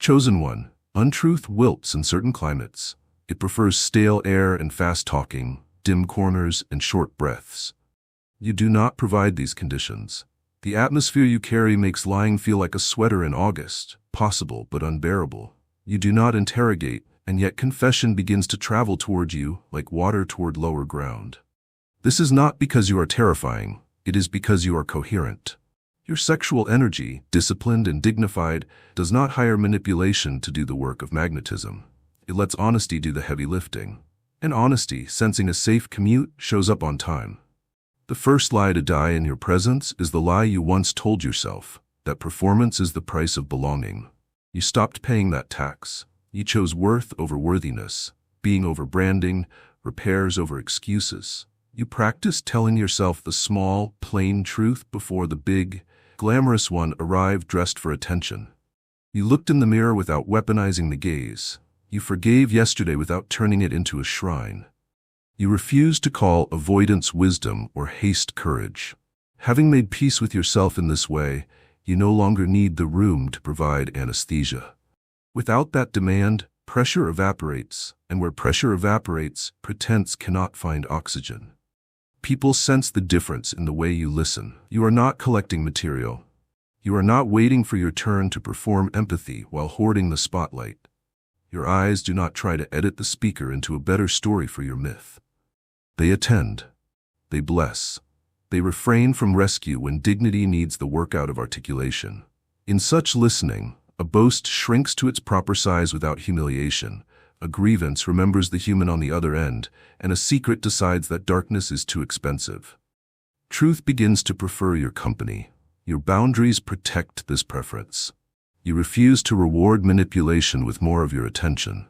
Chosen one, untruth wilts in certain climates. It prefers stale air and fast talking, dim corners and short breaths. You do not provide these conditions. The atmosphere you carry makes lying feel like a sweater in August, possible but unbearable. You do not interrogate, and yet confession begins to travel toward you like water toward lower ground. This is not because you are terrifying, it is because you are coherent. Your sexual energy, disciplined and dignified, does not hire manipulation to do the work of magnetism. It lets honesty do the heavy lifting. And honesty, sensing a safe commute, shows up on time. The first lie to die in your presence is the lie you once told yourself, that performance is the price of belonging. You stopped paying that tax. You chose worth over worthiness, being over branding, repairs over excuses. You practiced telling yourself the small, plain truth before the big, glamorous one arrived dressed for attention. You looked in the mirror without weaponizing the gaze. You forgave yesterday without turning it into a shrine. You refused to call avoidance wisdom or haste courage. Having made peace with yourself in this way, you no longer need the room to provide anesthesia. Without that demand, pressure evaporates, and where pressure evaporates, pretense cannot find oxygen. People sense the difference in the way you listen. You are not collecting material. You are not waiting for your turn to perform empathy while hoarding the spotlight. Your eyes do not try to edit the speaker into a better story for your myth. They attend. They bless. They refrain from rescue when dignity needs the workout of articulation. In such listening, a boast shrinks to its proper size without humiliation. A grievance remembers the human on the other end, and a secret decides that darkness is too expensive. Truth begins to prefer your company. Your boundaries protect this preference. You refuse to reward manipulation with more of your attention.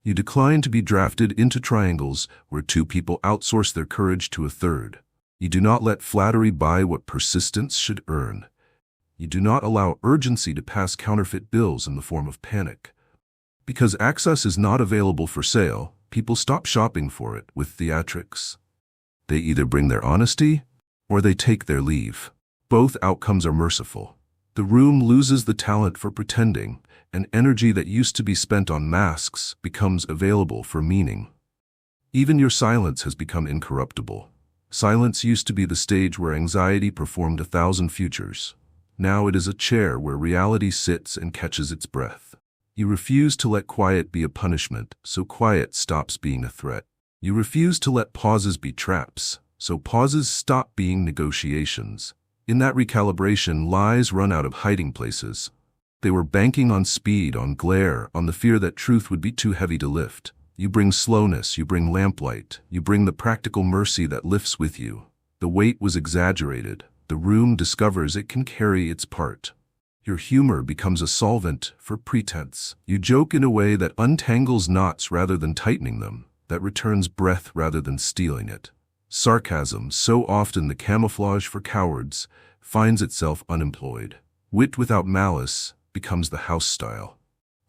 You decline to be drafted into triangles where two people outsource their courage to a third. You do not let flattery buy what persistence should earn. You do not allow urgency to pass counterfeit bills in the form of panic. Because access is not available for sale, people stop shopping for it with theatrics. They either bring their honesty or they take their leave. Both outcomes are merciful. The room loses the talent for pretending, and energy that used to be spent on masks becomes available for meaning. Even your silence has become incorruptible. Silence used to be the stage where anxiety performed 1,000 futures. Now it is a chair where reality sits and catches its breath. You refuse to let quiet be a punishment, so quiet stops being a threat. You refuse to let pauses be traps, so pauses stop being negotiations. In that recalibration, lies run out of hiding places. They were banking on speed, on glare, on the fear that truth would be too heavy to lift. You bring slowness, you bring lamplight, you bring the practical mercy that lifts with you. The weight was exaggerated. The room discovers it can carry its part. Your humor becomes a solvent for pretense. You joke in a way that untangles knots rather than tightening them, that returns breath rather than stealing it. Sarcasm, so often the camouflage for cowards, finds itself unemployed. Wit without malice becomes the house style.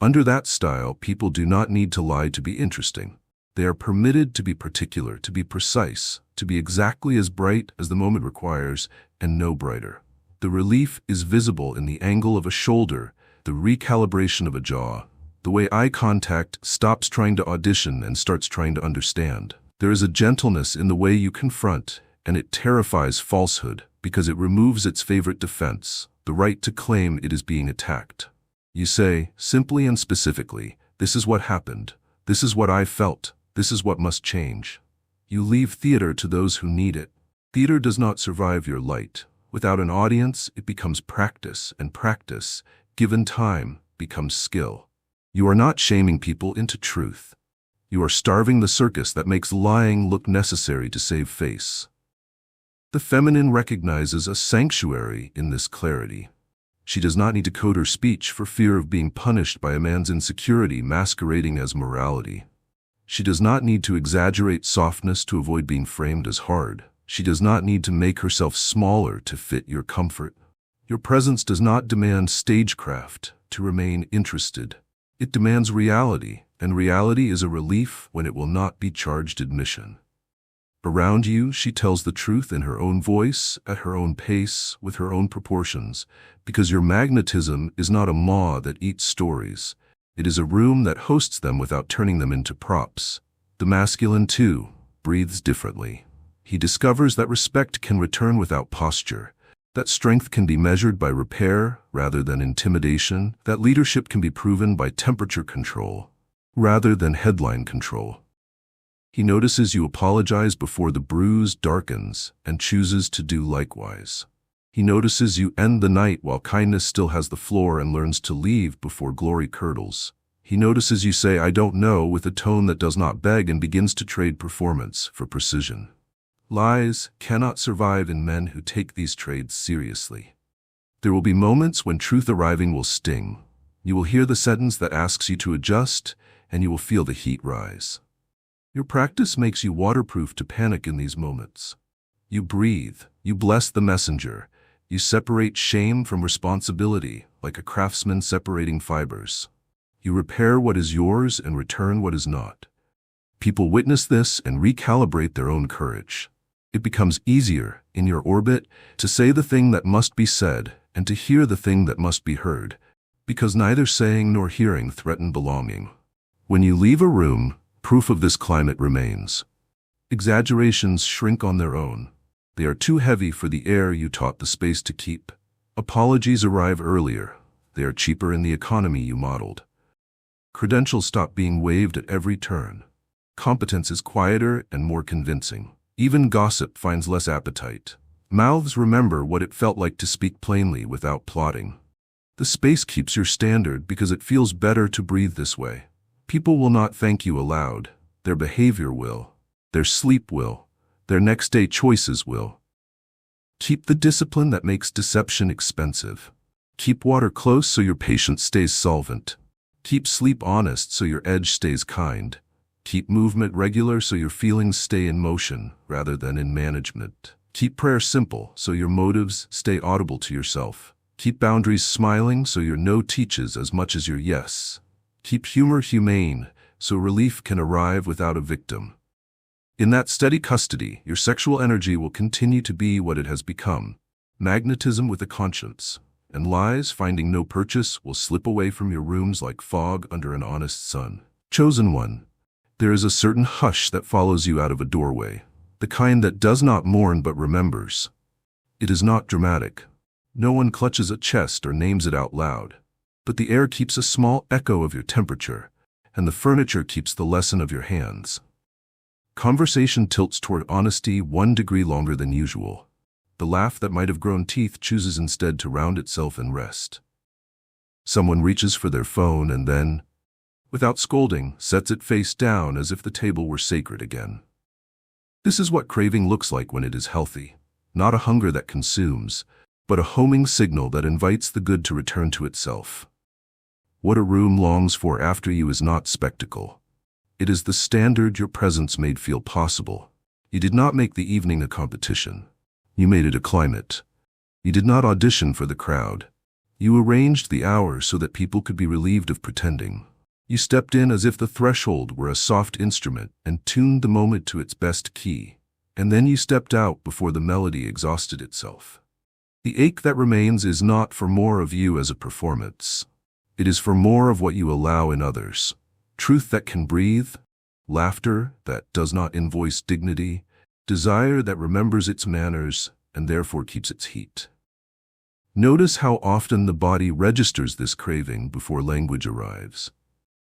Under that style, people do not need to lie to be interesting. They are permitted to be particular, to be precise, to be exactly as bright as the moment requires, and no brighter. The relief is visible in the angle of a shoulder, the recalibration of a jaw, the way eye contact stops trying to audition and starts trying to understand. There is a gentleness in the way you confront, and it terrifies falsehood because it removes its favorite defense, the right to claim it is being attacked. You say, simply and specifically, this is what happened, this is what I felt, this is what must change. You leave theater to those who need it. Theater does not survive your light. Without an audience, it becomes practice, and practice, given time, becomes skill. You are not shaming people into truth. You are starving the circus that makes lying look necessary to save face. The feminine recognizes a sanctuary in this clarity. She does not need to code her speech for fear of being punished by a man's insecurity masquerading as morality. She does not need to exaggerate softness to avoid being framed as hard. She does not need to make herself smaller to fit your comfort. Your presence does not demand stagecraft to remain interested. It demands reality, and reality is a relief when it will not be charged admission. Around you, she tells the truth in her own voice, at her own pace, with her own proportions, because your magnetism is not a maw that eats stories. It is a room that hosts them without turning them into props. The masculine, too, breathes differently. He discovers that respect can return without posture, that strength can be measured by repair rather than intimidation, that leadership can be proven by temperature control rather than headline control. He notices you apologize before the bruise darkens and chooses to do likewise. He notices you end the night while kindness still has the floor and learns to leave before glory curdles. He notices you say, "I don't know," with a tone that does not beg and begins to trade performance for precision. Lies cannot survive in men who take these trades seriously. There will be moments when truth arriving will sting. You will hear the sentence that asks you to adjust, and you will feel the heat rise. Your practice makes you waterproof to panic in these moments. You breathe, you bless the messenger, you separate shame from responsibility like a craftsman separating fibers. You repair what is yours and return what is not. People witness this and recalibrate their own courage. It becomes easier, in your orbit, to say the thing that must be said and to hear the thing that must be heard, because neither saying nor hearing threaten belonging. When you leave a room, proof of this climate remains. Exaggerations shrink on their own. They are too heavy for the air you taught the space to keep. Apologies arrive earlier. They are cheaper in the economy you modeled. Credentials stop being waved at every turn. Competence is quieter and more convincing. Even gossip finds less appetite. Mouths remember what it felt like to speak plainly without plotting. The space keeps your standard because it feels better to breathe this way. People will not thank you aloud. Their behavior will. Their sleep will. Their next day choices will. Keep the discipline that makes deception expensive. Keep water close so your patience stays solvent. Keep sleep honest so your edge stays kind. Keep movement regular so your feelings stay in motion rather than in management. Keep prayer simple so your motives stay audible to yourself. Keep boundaries smiling so your no teaches as much as your yes. Keep humor humane so relief can arrive without a victim. In that steady custody, your sexual energy will continue to be what it has become, magnetism with a conscience, and lies finding no purchase will slip away from your rooms like fog under an honest sun. Chosen one. There is a certain hush that follows you out of a doorway, the kind that does not mourn but remembers. It is not dramatic. No one clutches a chest or names it out loud, but the air keeps a small echo of your temperature, and the furniture keeps the lesson of your hands. Conversation tilts toward honesty 1 degree longer than usual. The laugh that might have grown teeth chooses instead to round itself and rest. Someone reaches for their phone and then, without scolding, sets it face down as if the table were sacred again. This is what craving looks like when it is healthy. Not a hunger that consumes, but a homing signal that invites the good to return to itself. What a room longs for after you is not spectacle. It is the standard your presence made feel possible. You did not make the evening a competition. You made it a climate. You did not audition for the crowd. You arranged the hours so that people could be relieved of pretending. You stepped in as if the threshold were a soft instrument and tuned the moment to its best key. And then you stepped out before the melody exhausted itself. The ache that remains is not for more of you as a performance. It is for more of what you allow in others. Truth that can breathe, laughter that does not invoice dignity, desire that remembers its manners and therefore keeps its heat. Notice how often the body registers this craving before language arrives.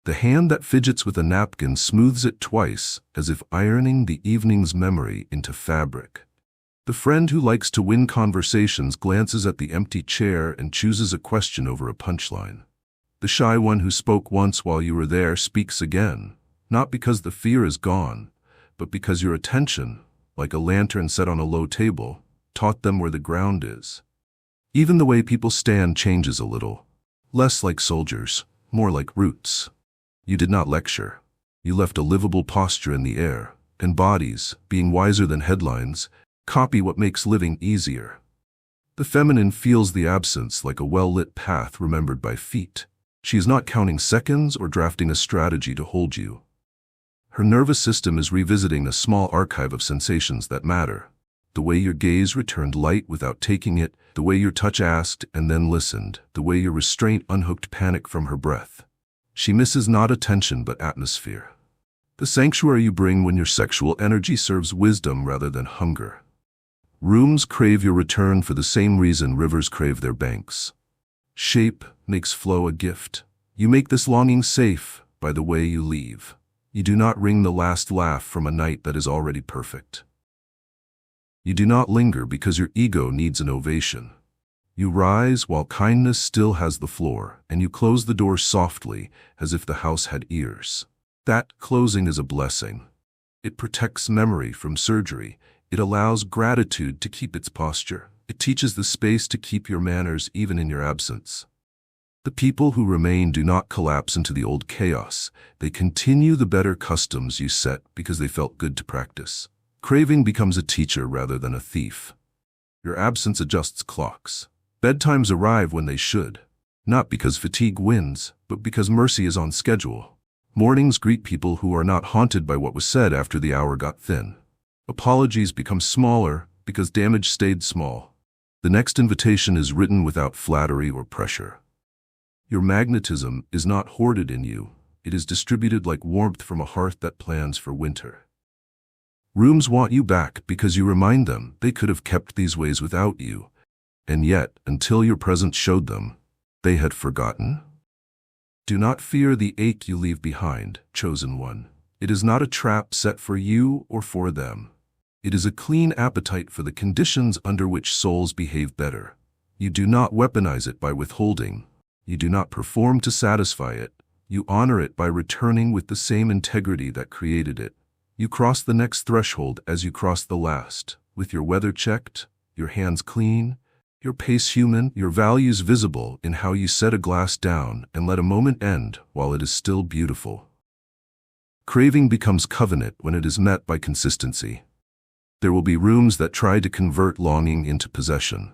The hand that fidgets with a napkin smooths it twice, as if ironing the evening's memory into fabric. The friend who likes to win conversations glances at the empty chair and chooses a question over a punchline. The shy one who spoke once while you were there speaks again, not because the fear is gone, but because your attention, like a lantern set on a low table, taught them where the ground is. Even the way people stand changes a little. Less like soldiers, more like roots. You did not lecture. You left a livable posture in the air, and bodies, being wiser than headlines, copy what makes living easier. The feminine feels the absence like a well-lit path remembered by feet. She is not counting seconds or drafting a strategy to hold you. Her nervous system is revisiting a small archive of sensations that matter. The way your gaze returned light without taking it, the way your touch asked and then listened, the way your restraint unhooked panic from her breath. She misses not attention but atmosphere. The sanctuary you bring when your sexual energy serves wisdom rather than hunger. Rooms crave your return for the same reason rivers crave their banks. Shape makes flow a gift. You make this longing safe by the way you leave. You do not wring the last laugh from a night that is already perfect. You do not linger because your ego needs an ovation. You rise while kindness still has the floor, and you close the door softly as if the house had ears. That closing is a blessing. It protects memory from surgery. It allows gratitude to keep its posture. It teaches the space to keep your manners even in your absence. The people who remain do not collapse into the old chaos. They continue the better customs you set because they felt good to practice. Craving becomes a teacher rather than a thief. Your absence adjusts clocks. Bedtimes arrive when they should, not because fatigue wins, but because mercy is on schedule. Mornings greet people who are not haunted by what was said after the hour got thin. Apologies become smaller because damage stayed small. The next invitation is written without flattery or pressure. Your magnetism is not hoarded in you. It is distributed like warmth from a hearth that plans for winter. Rooms want you back because you remind them they could have kept these ways without you. And yet, until your presence showed them, they had forgotten. Do not fear the ache you leave behind, chosen one. It is not a trap set for you or for them. It is a clean appetite for the conditions under which souls behave better. You do not weaponize it by withholding. You do not perform to satisfy it. You honor it by returning with the same integrity that created it. You cross the next threshold as you cross the last, with your weather checked, your hands clean, your pace human, your values visible in how you set a glass down and let a moment end while it is still beautiful. Craving becomes covenant when it is met by consistency. There will be rooms that try to convert longing into possession.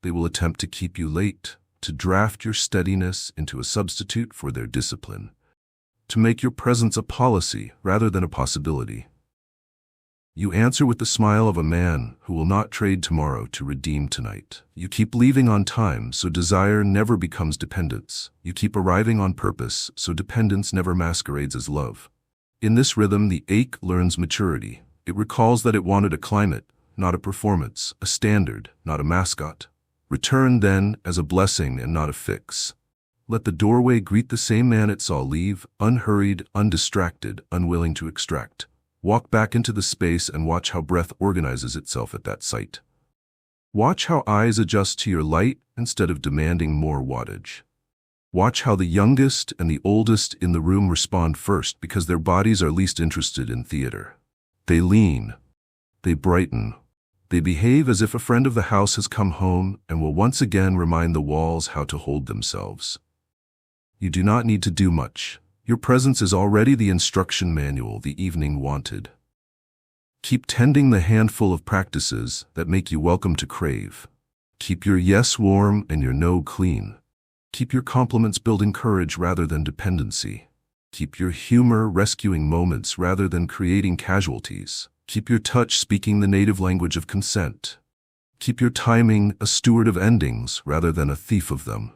They will attempt to keep you late, to draft your steadiness into a substitute for their discipline, to make your presence a policy rather than a possibility. You answer with the smile of a man who will not trade tomorrow to redeem tonight. You keep leaving on time so desire never becomes dependence. You keep arriving on purpose so dependence never masquerades as love. In this rhythm, the ache learns maturity. It recalls that it wanted a climate, not a performance, a standard, not a mascot. Return then as a blessing and not a fix. Let the doorway greet the same man it saw leave, unhurried, undistracted, unwilling to extract. Walk back into the space and watch how breath organizes itself at that sight. Watch how eyes adjust to your light instead of demanding more wattage. Watch how the youngest and the oldest in the room respond first because their bodies are least interested in theater. They lean. They brighten. They behave as if a friend of the house has come home and will once again remind the walls how to hold themselves. You do not need to do much. Your presence is already the instruction manual the evening wanted. Keep tending the handful of practices that make you welcome to crave. Keep your yes warm and your no clean. Keep your compliments building courage rather than dependency. Keep your humor rescuing moments rather than creating casualties. Keep your touch speaking the native language of consent. Keep your timing a steward of endings rather than a thief of them.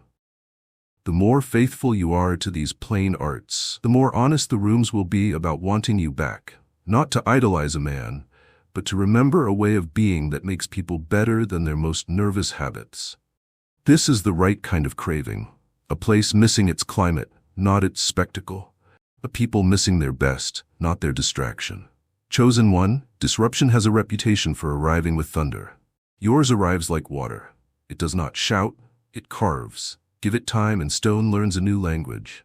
The more faithful you are to these plain arts, the more honest the rooms will be about wanting you back, not to idolize a man, but to remember a way of being that makes people better than their most nervous habits. This is the right kind of craving, a place missing its climate, not its spectacle, a people missing their best, not their distraction. Chosen one, disruption has a reputation for arriving with thunder. Yours arrives like water. It does not shout, it carves. Give it time and stone learns a new language.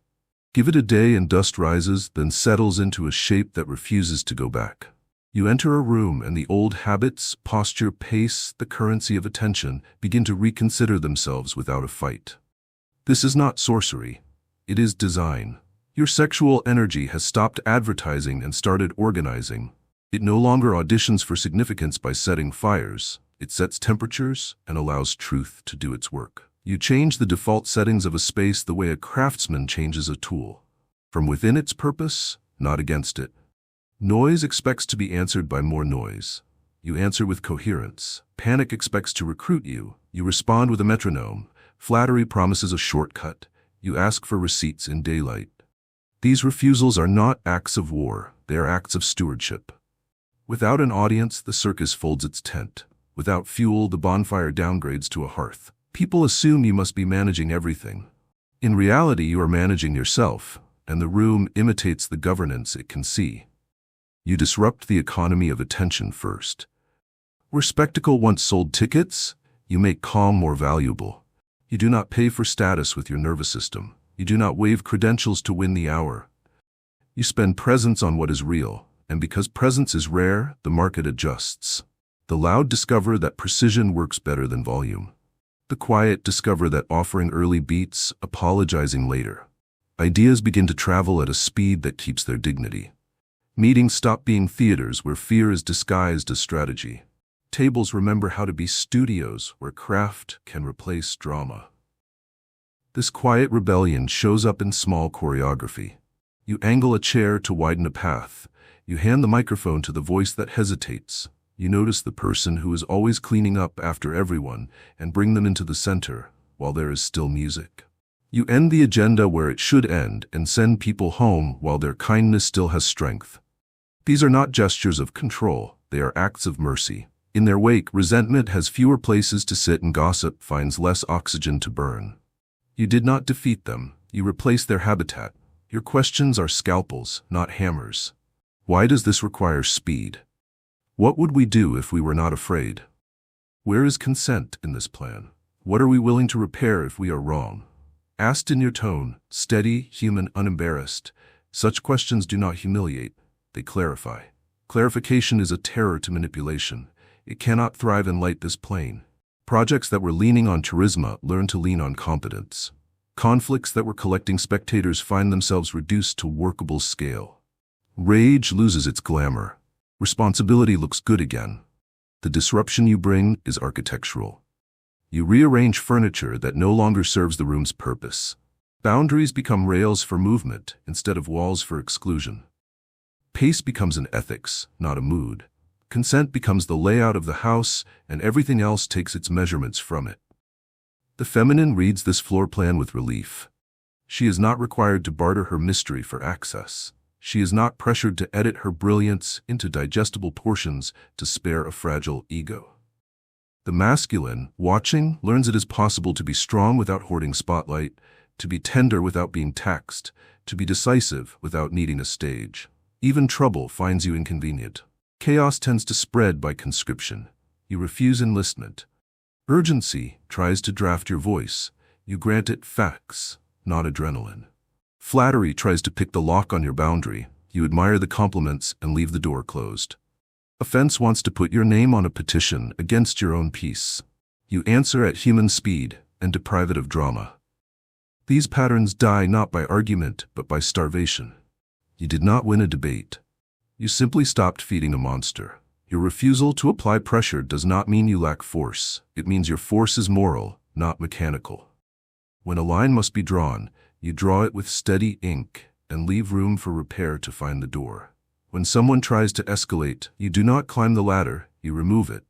Give it a day and dust rises, then settles into a shape that refuses to go back. You enter a room and the old habits, posture, pace, the currency of attention begin to reconsider themselves without a fight. This is not sorcery. It is design. Your sexual energy has stopped advertising and started organizing. It no longer auditions for significance by setting fires. It sets temperatures and allows truth to do its work. You change the default settings of a space the way a craftsman changes a tool. From within its purpose, not against it. Noise expects to be answered by more noise. You answer with coherence. Panic expects to recruit you. You respond with a metronome. Flattery promises a shortcut. You ask for receipts in daylight. These refusals are not acts of war, they are acts of stewardship. Without an audience, the circus folds its tent. Without fuel, the bonfire downgrades to a hearth. People assume you must be managing everything. In reality, you are managing yourself, and the room imitates the governance it can see. You disrupt the economy of attention first. Where spectacle once sold tickets, you make calm more valuable. You do not pay for status with your nervous system. You do not wave credentials to win the hour. You spend presence on what is real, and because presence is rare, the market adjusts. The loud discover that precision works better than volume. The quiet discover that offering early beats, apologizing later. Ideas begin to travel at a speed that keeps their dignity. Meetings stop being theaters where fear is disguised as strategy. Tables remember how to be studios where craft can replace drama. This quiet rebellion shows up in small choreography. You angle a chair to widen a path. You hand the microphone to the voice that hesitates. You notice the person who is always cleaning up after everyone and bring them into the center while there is still music. You end the agenda where it should end and send people home while their kindness still has strength. These are not gestures of control, they are acts of mercy. In their wake, resentment has fewer places to sit and gossip finds less oxygen to burn. You did not defeat them, you replaced their habitat. Your questions are scalpels, not hammers. Why does this require speed? What would we do if we were not afraid? Where is consent in this plan? What are we willing to repair if we are wrong? Asked in your tone, steady, human, unembarrassed, such questions do not humiliate, they clarify. Clarification is a terror to manipulation. It cannot thrive in light this plane. Projects that were leaning on charisma learn to lean on competence. Conflicts that were collecting spectators find themselves reduced to workable scale. Rage loses its glamour. Responsibility looks good again. The disruption you bring is architectural. You rearrange furniture that no longer serves the room's purpose. Boundaries become rails for movement instead of walls for exclusion. Pace becomes an ethics, not a mood. Consent becomes the layout of the house, and everything else takes its measurements from it. The feminine reads this floor plan with relief. She is not required to barter her mystery for access. She is not pressured to edit her brilliance into digestible portions to spare a fragile ego. The masculine, watching, learns it is possible to be strong without hoarding spotlight, to be tender without being taxed, to be decisive without needing a stage. Even trouble finds you inconvenient. Chaos tends to spread by conscription. You refuse enlistment. Urgency tries to draft your voice. You grant it facts, not adrenaline. Flattery tries to pick the lock on your boundary. You admire the compliments and leave the door closed. Offense wants to put your name on a petition against your own peace. You answer at human speed and deprive it of drama. These patterns die not by argument, but by starvation. You did not win a debate. You simply stopped feeding a monster. Your refusal to apply pressure does not mean you lack force. It means your force is moral, not mechanical. When a line must be drawn, you draw it with steady ink and leave room for repair to find the door. When someone tries to escalate, you do not climb the ladder, you remove it.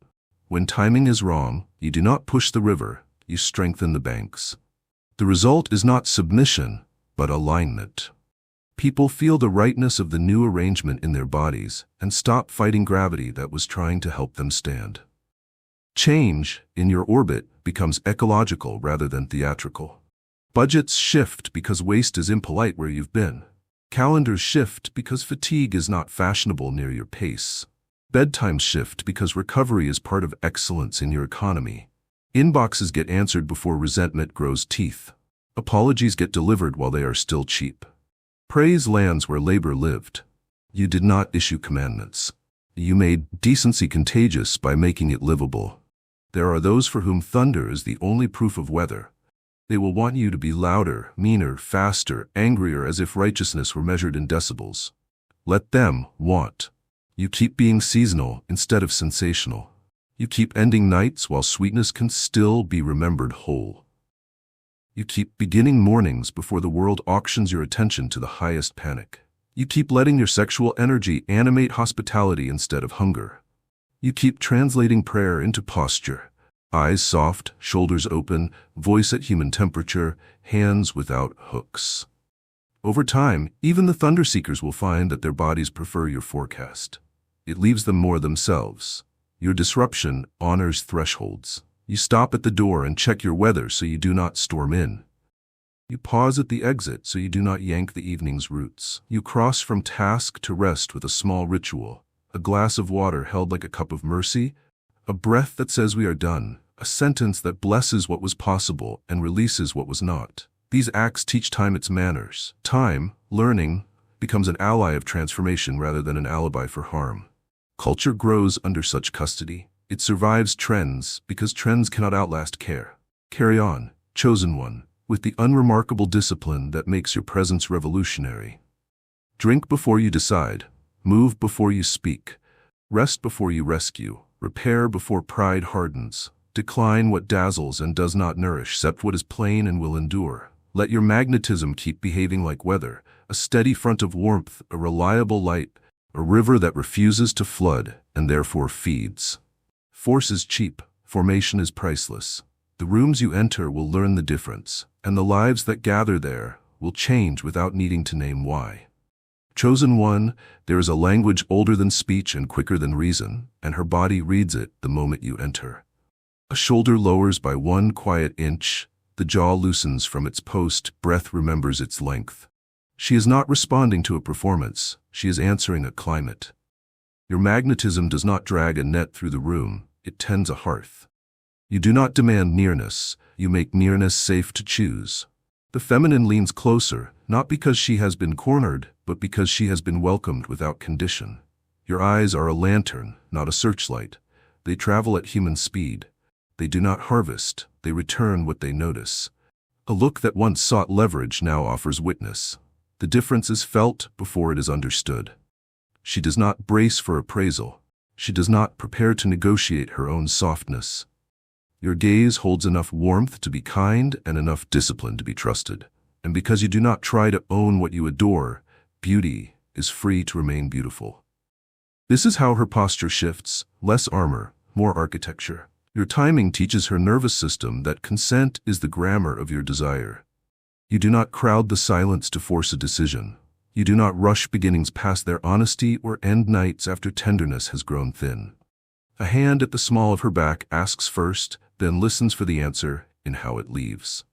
When timing is wrong, you do not push the river, you strengthen the banks. The result is not submission, but alignment. People feel the rightness of the new arrangement in their bodies and stop fighting gravity that was trying to help them stand. Change, in your orbit, becomes ecological rather than theatrical. Budgets shift because waste is impolite where you've been. Calendars shift because fatigue is not fashionable near your pace. Bedtimes shift because recovery is part of excellence in your economy. Inboxes get answered before resentment grows teeth. Apologies get delivered while they are still cheap. Praise lands where labor lived. You did not issue commandments. You made decency contagious by making it livable. There are those for whom thunder is the only proof of weather. They will want you to be louder, meaner, faster, angrier, as if righteousness were measured in decibels. Let them want. You keep being seasonal instead of sensational. You keep ending nights while sweetness can still be remembered whole. You keep beginning mornings before the world auctions your attention to the highest panic. You keep letting your sexual energy animate hospitality instead of hunger. You keep translating prayer into posture. Eyes soft, shoulders open, voice at human temperature, hands without hooks. Over time, even the thunder seekers will find that their bodies prefer your forecast. It leaves them more themselves. Your disruption honors thresholds. You stop at the door and check your weather so you do not storm in. You pause at the exit so you do not yank the evening's roots. You cross from task to rest with a small ritual, a glass of water held like a cup of mercy, a breath that says we are done, a sentence that blesses what was possible and releases what was not. These acts teach time its manners. Time, learning, becomes an ally of transformation rather than an alibi for harm. Culture grows under such custody. It survives trends because trends cannot outlast care. Carry on, chosen one, with the unremarkable discipline that makes your presence revolutionary. Drink before you decide, move before you speak, rest before you rescue, repair before pride hardens, decline what dazzles and does not nourish, accept what is plain and will endure. Let your magnetism keep behaving like weather, a steady front of warmth, a reliable light, a river that refuses to flood and therefore feeds. Force is cheap, formation is priceless. The rooms you enter will learn the difference, and the lives that gather there will change without needing to name why. Chosen one, there is a language older than speech and quicker than reason, and her body reads it the moment you enter. A shoulder lowers by 1 quiet inch, the jaw loosens from its post, breath remembers its length. She is not responding to a performance, she is answering a climate. Your magnetism does not drag a net through the room, it tends a hearth. You do not demand nearness, you make nearness safe to choose. The feminine leans closer, not because she has been cornered, but because she has been welcomed without condition. Your eyes are a lantern, not a searchlight. They travel at human speed. They do not harvest, they return what they notice. A look that once sought leverage now offers witness. The difference is felt before it is understood. She does not brace for appraisal. She does not prepare to negotiate her own softness. Your gaze holds enough warmth to be kind and enough discipline to be trusted. And because you do not try to own what you adore, beauty is free to remain beautiful. This is how her posture shifts, less armor, more architecture. Your timing teaches her nervous system that consent is the grammar of your desire. You do not crowd the silence to force a decision. You do not rush beginnings past their honesty or end nights after tenderness has grown thin. A hand at the small of her back asks first, then listens for the answer in how it leaves.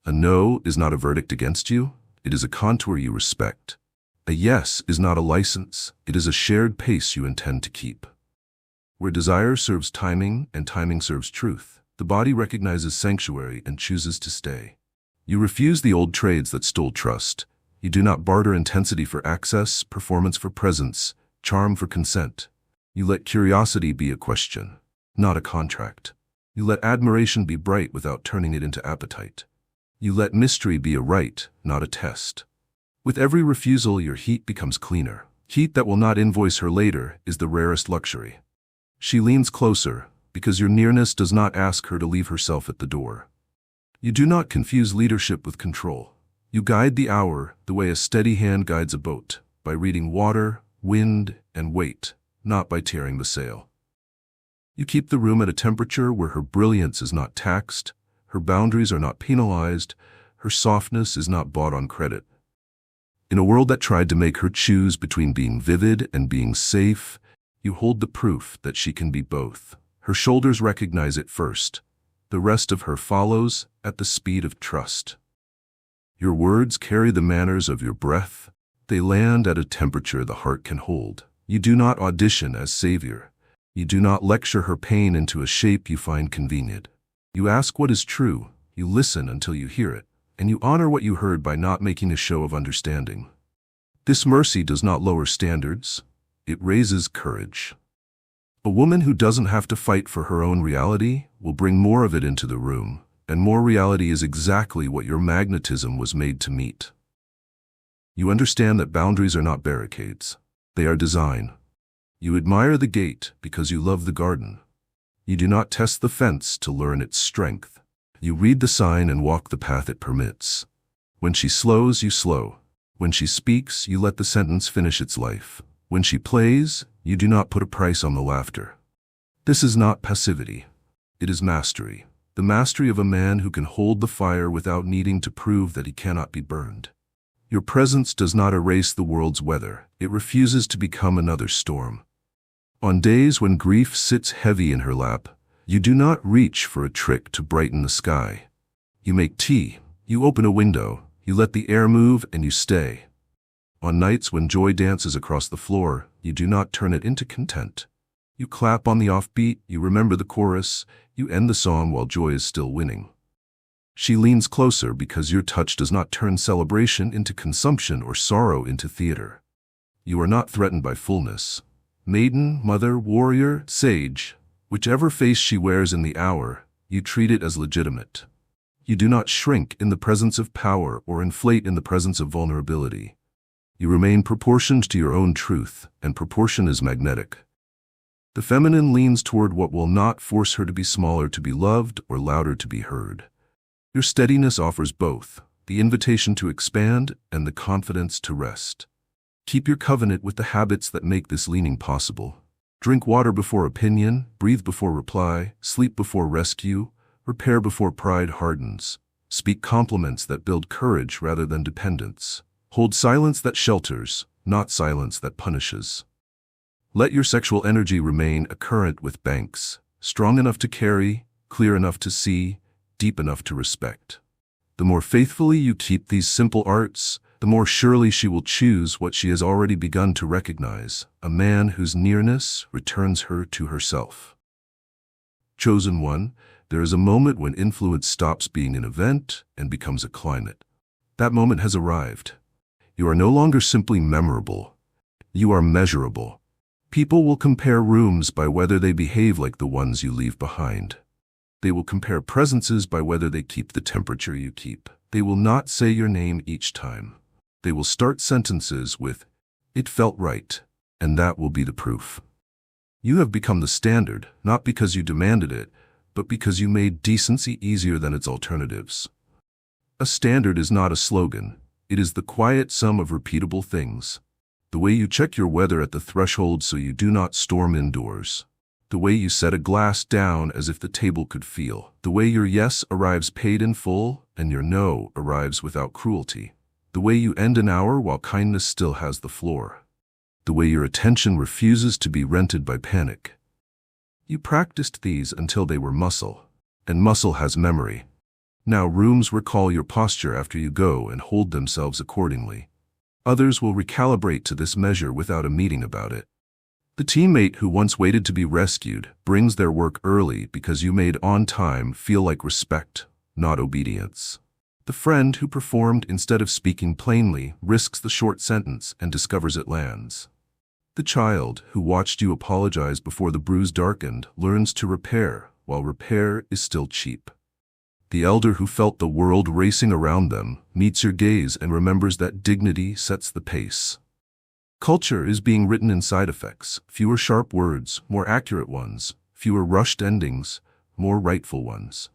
A no is not a verdict against you, it is a contour you respect. A yes is not a license, it is a shared pace you intend to keep. Where desire serves timing and timing serves truth, the body recognizes sanctuary and chooses to stay. You refuse the old trades that stole trust. You do not barter intensity for access, performance for presence, charm for consent. You let curiosity be a question, not a contract. You let admiration be bright without turning it into appetite. You let mystery be a right, not a test. With every refusal, your heat becomes cleaner. Heat that will not invoice her later is the rarest luxury. She leans closer because your nearness does not ask her to leave herself at the door. You do not confuse leadership with control. You guide the hour the way a steady hand guides a boat, by reading water, wind, and weight, not by tearing the sail. You keep the room at a temperature where her brilliance is not taxed, her boundaries are not penalized, her softness is not bought on credit. In a world that tried to make her choose between being vivid and being safe, you hold the proof that she can be both. Her shoulders recognize it first. The rest of her follows at the speed of trust. Your words carry the manners of your breath. They land at a temperature the heart can hold. You do not audition as savior. You do not lecture her pain into a shape you find convenient. You ask what is true, you listen until you hear it, and you honor what you heard by not making a show of understanding. This mercy does not lower standards, it raises courage. A woman who doesn't have to fight for her own reality will bring more of it into the room, and more reality is exactly what your magnetism was made to meet. You understand that boundaries are not barricades, they are design. You admire the gate because you love the garden. You do not test the fence to learn its strength. You read the sign and walk the path it permits. When she slows, you slow. When she speaks, you let the sentence finish its life. When she plays, you do not put a price on the laughter. This is not passivity. It is mastery. The mastery of a man who can hold the fire without needing to prove that he cannot be burned. Your presence does not erase the world's weather. It refuses to become another storm. On days when grief sits heavy in her lap, you do not reach for a trick to brighten the sky. You make tea, you open a window, you let the air move, and you stay. On nights when joy dances across the floor, you do not turn it into content. You clap on the offbeat, you remember the chorus, you end the song while joy is still winning. She leans closer because your touch does not turn celebration into consumption or sorrow into theater. You are not threatened by fullness. Maiden, mother, warrior, sage, whichever face she wears in the hour, you treat it as legitimate. You do not shrink in the presence of power or inflate in the presence of vulnerability. You remain proportioned to your own truth, and proportion is magnetic. The feminine leans toward what will not force her to be smaller to be loved or louder to be heard. Your steadiness offers both, the invitation to expand and the confidence to rest. Keep your covenant with the habits that make this leaning possible. Drink water before opinion, breathe before reply, sleep before rescue, repair before pride hardens. Speak compliments that build courage rather than dependence. Hold silence that shelters, not silence that punishes. Let your sexual energy remain a current with banks, strong enough to carry, clear enough to see, deep enough to respect. The more faithfully you keep these simple arts, the more surely she will choose what she has already begun to recognize, a man whose nearness returns her to herself. Chosen one, there is a moment when influence stops being an event and becomes a climate. That moment has arrived. You are no longer simply memorable. You are measurable. People will compare rooms by whether they behave like the ones you leave behind. They will compare presences by whether they keep the temperature you keep. They will not say your name each time. They will start sentences with, "It felt right," and that will be the proof. You have become the standard, not because you demanded it, but because you made decency easier than its alternatives. A standard is not a slogan. It is the quiet sum of repeatable things. The way you check your weather at the threshold so you do not storm indoors. The way you set a glass down as if the table could feel. The way your yes arrives paid in full and your no arrives without cruelty. The way you end an hour while kindness still has the floor. The way your attention refuses to be rented by panic. You practiced these until they were muscle, and muscle has memory. Now rooms recall your posture after you go and hold themselves accordingly. Others will recalibrate to this measure without a meeting about it. The teammate who once waited to be rescued brings their work early because you made on time feel like respect, not obedience. The friend who performed instead of speaking plainly risks the short sentence and discovers it lands. The child who watched you apologize before the bruise darkened learns to repair, while repair is still cheap. The elder who felt the world racing around them meets your gaze and remembers that dignity sets the pace. Culture is being written in side effects, fewer sharp words, more accurate ones, fewer rushed endings, more rightful ones.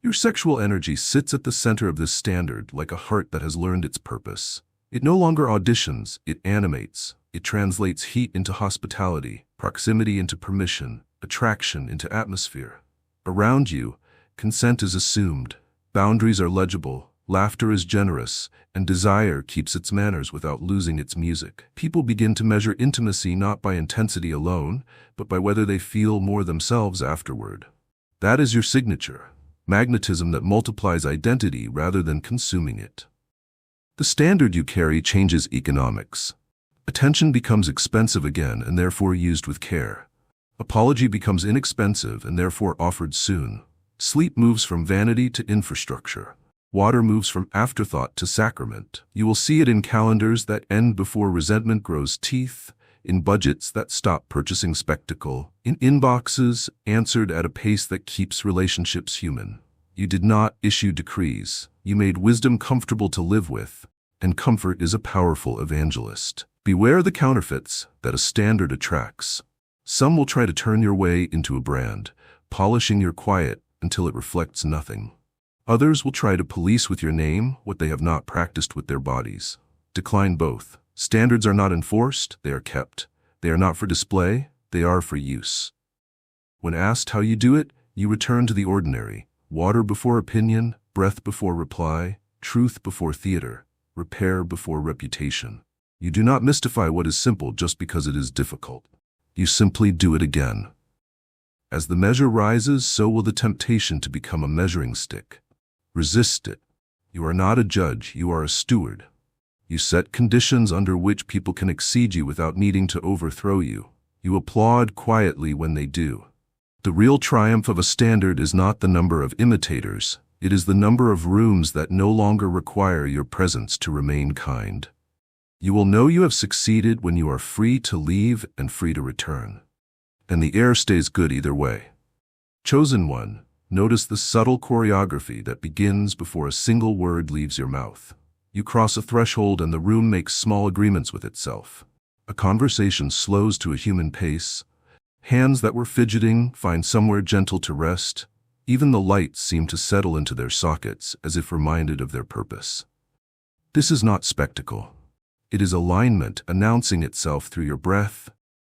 Your sexual energy sits at the center of this standard like a heart that has learned its purpose. It no longer auditions, it animates. It translates heat into hospitality, proximity into permission, attraction into atmosphere. Around you, consent is assumed, boundaries are legible, laughter is generous, and desire keeps its manners without losing its music. People begin to measure intimacy not by intensity alone, but by whether they feel more themselves afterward. That is your signature, magnetism that multiplies identity rather than consuming it. The standard you carry changes economics. Attention becomes expensive again and therefore used with care. Apology becomes inexpensive and therefore offered soon. Sleep moves from vanity to infrastructure. Water moves from afterthought to sacrament. You will see it in calendars that end before resentment grows teeth, in budgets that stop purchasing spectacle, in inboxes answered at a pace that keeps relationships human. You did not issue decrees. You made wisdom comfortable to live with, and comfort is a powerful evangelist. Beware the counterfeits that a standard attracts. Some will try to turn your way into a brand, polishing your quiet until it reflects nothing. Others will try to police with your name what they have not practiced with their bodies. Decline both. Standards are not enforced, they are kept. They are not for display, they are for use. When asked how you do it, you return to the ordinary. Water before opinion, breath before reply, truth before theater. repair before reputation. You do not mystify what is simple just because it is difficult. You simply do it again. As the measure rises, so will the temptation to become a measuring stick. Resist it. You are not a judge, you are a steward. You set conditions under which people can exceed you without needing to overthrow you. You applaud quietly when they do. The real triumph of a standard is not the number of imitators, it is the number of rooms that no longer require your presence to remain kind. You will know you have succeeded when you are free to leave and free to return. And the air stays good either way. Chosen one, notice the subtle choreography that begins before a single word leaves your mouth. You cross a threshold and the room makes small agreements with itself. A conversation slows to a human pace. Hands that were fidgeting find somewhere gentle to rest. Even the lights seem to settle into their sockets as if reminded of their purpose. This is not spectacle. It is alignment announcing itself through your breath,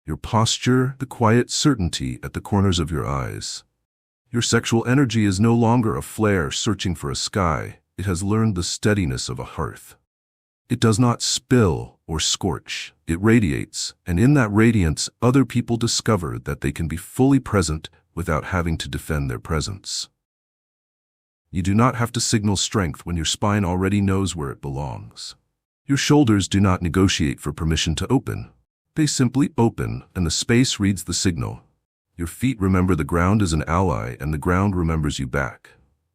your posture, the quiet certainty at the corners of your eyes. Your sexual energy is no longer a flare searching for a sky. It has learned the steadiness of a hearth. It does not spill or scorch. It radiates, and in that radiance, other people discover that they can be fully present without having to defend their presence. You do not have to signal strength when your spine already knows where it belongs. Your shoulders do not negotiate for permission to open. They simply open, and the space reads the signal. Your feet remember the ground is an ally, and the ground remembers you back.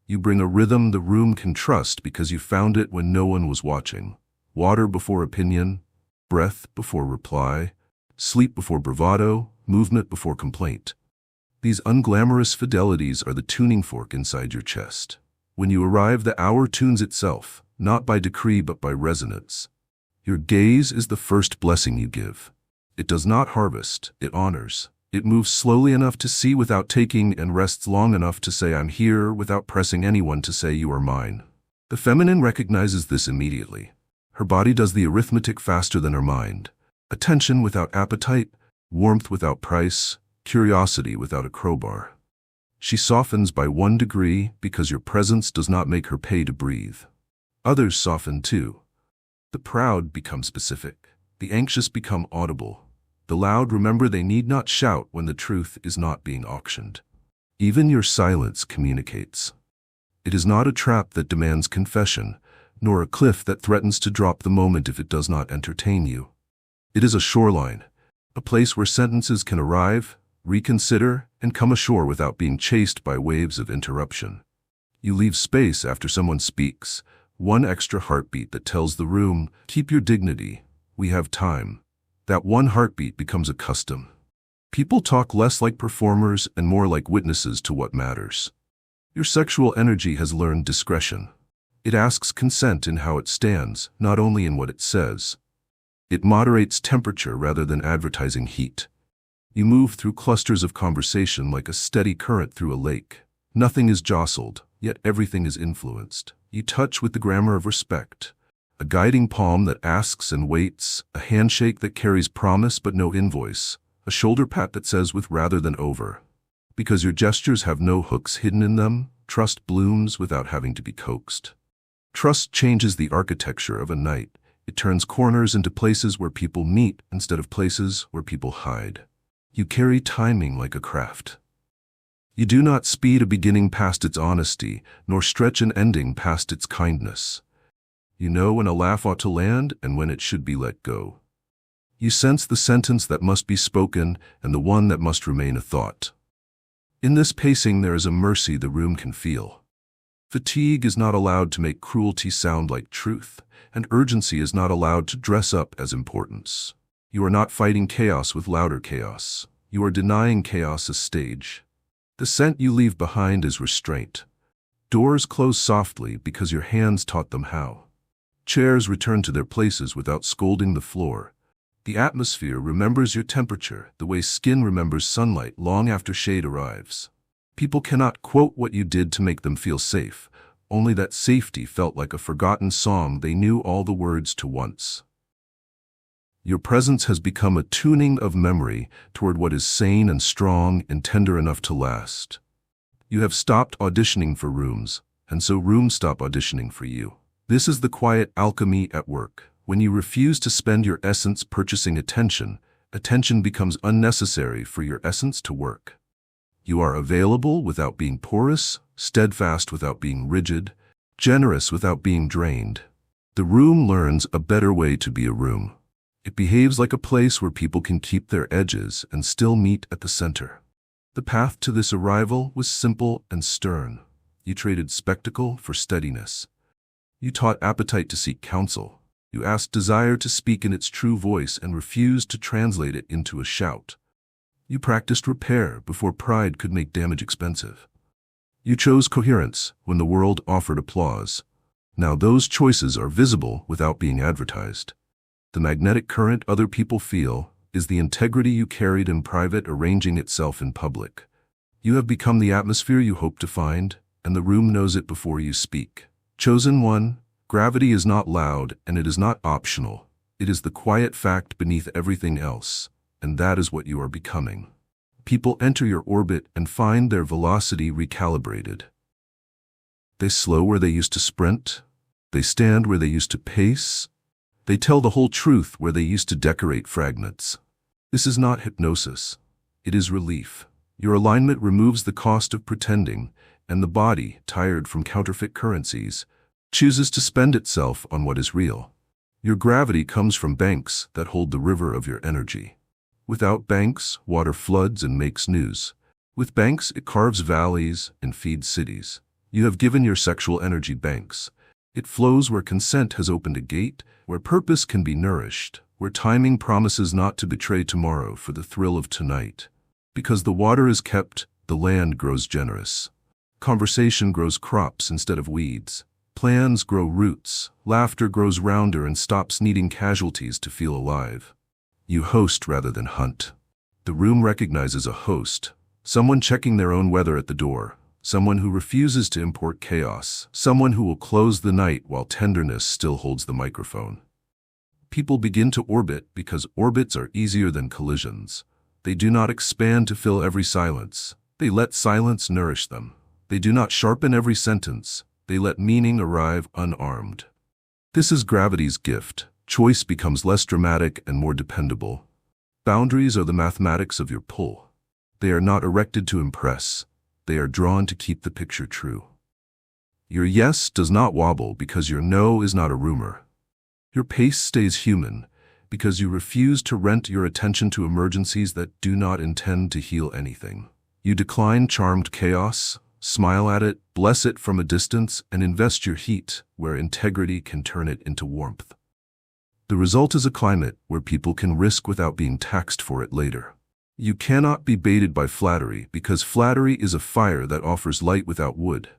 You bring a rhythm the room can trust because you found it when no one was watching. Water before opinion, breath before reply, sleep before bravado, movement before complaint. These unglamorous fidelities are the tuning fork inside your chest. When you arrive, the hour tunes itself, not by decree but by resonance. Your gaze is the first blessing you give. It does not harvest, it honors. It moves slowly enough to see without taking and rests long enough to say I'm here without pressing anyone to say you are mine. The feminine recognizes this immediately. Her body does the arithmetic faster than her mind. Attention without appetite, warmth without price, curiosity without a crowbar. She softens by 1 degree because your presence does not make her pay to breathe. Others soften too. The proud become specific. The anxious become audible. The loud remember they need not shout when the truth is not being auctioned. Even your silence communicates. It is not a trap that demands confession, nor a cliff that threatens to drop the moment if it does not entertain you. It is a shoreline, a place where sentences can arrive, reconsider, and come ashore without being chased by waves of interruption. You leave space after someone speaks, 1 extra heartbeat that tells the room, keep your dignity, we have time. That 1 heartbeat becomes a custom. People talk less like performers and more like witnesses to what matters. Your sexual energy has learned discretion. It asks consent in how it stands, not only in what it says. It moderates temperature rather than advertising heat. You move through clusters of conversation like a steady current through a lake. Nothing is jostled, yet everything is influenced. You touch with the grammar of respect. A guiding palm that asks and waits, a handshake that carries promise but no invoice, a shoulder pat that says with rather than over. Because your gestures have no hooks hidden in them, trust blooms without having to be coaxed. Trust changes the architecture of a night. It turns corners into places where people meet instead of places where people hide. You carry timing like a craft. You do not speed a beginning past its honesty, nor stretch an ending past its kindness. You know when a laugh ought to land and when it should be let go. You sense the sentence that must be spoken and the one that must remain a thought. In this pacing there is a mercy the room can feel. Fatigue is not allowed to make cruelty sound like truth, and urgency is not allowed to dress up as importance. You are not fighting chaos with louder chaos. You are denying chaos a stage. The scent you leave behind is restraint. Doors close softly because your hands taught them how. Chairs return to their places without scolding the floor. The atmosphere remembers your temperature the way skin remembers sunlight long after shade arrives. People cannot quote what you did to make them feel safe, only that safety felt like a forgotten song they knew all the words to once. Your presence has become a tuning of memory toward what is sane and strong and tender enough to last. You have stopped auditioning for rooms, and so rooms stop auditioning for you. This is the quiet alchemy at work. When you refuse to spend your essence purchasing attention, attention becomes unnecessary for your essence to work. You are available without being porous, steadfast without being rigid, generous without being drained. The room learns a better way to be a room. It behaves like a place where people can keep their edges and still meet at the center. The path to this arrival was simple and stern. You traded spectacle for steadiness. You taught appetite to seek counsel. You asked desire to speak in its true voice and refused to translate it into a shout. You practiced repair before pride could make damage expensive. You chose coherence when the world offered applause. Now those choices are visible without being advertised. The magnetic current other people feel is the integrity you carried in private arranging itself in public. You have become the atmosphere you hope to find, and the room knows it before you speak. Chosen one, gravity is not loud and it is not optional. It is the quiet fact beneath everything else, and that is what you are becoming. People enter your orbit and find their velocity recalibrated. They slow where they used to sprint. They stand where they used to pace. They tell the whole truth where they used to decorate fragments. This is not hypnosis. It is relief. Your alignment removes the cost of pretending, and the body, tired from counterfeit currencies, chooses to spend itself on what is real. Your gravity comes from banks that hold the river of your energy. Without banks, water floods and makes news. With banks, it carves valleys and feeds cities. You have given your sexual energy banks. It flows where consent has opened a gate, where purpose can be nourished, where timing promises not to betray tomorrow for the thrill of tonight. Because the water is kept, the land grows generous. Conversation grows crops instead of weeds. Plans grow roots. Laughter grows rounder and stops needing casualties to feel alive. You host rather than hunt. The room recognizes a host, someone checking their own weather at the door, someone who refuses to import chaos, someone who will close the night while tenderness still holds the microphone. People begin to orbit because orbits are easier than collisions. They do not expand to fill every silence. They let silence nourish them. They do not sharpen every sentence. They let meaning arrive unarmed. This is gravity's gift. Choice becomes less dramatic and more dependable. Boundaries are the mathematics of your pull. They are not erected to impress. They are drawn to keep the picture true. Your yes does not wobble because your no is not a rumor. Your pace stays human because you refuse to rent your attention to emergencies that do not intend to heal anything. You decline charmed chaos, smile at it, bless it from a distance, and invest your heat where integrity can turn it into warmth. The result is a climate where people can risk without being taxed for it later. You cannot be baited by flattery because flattery is a fire that offers light without wood.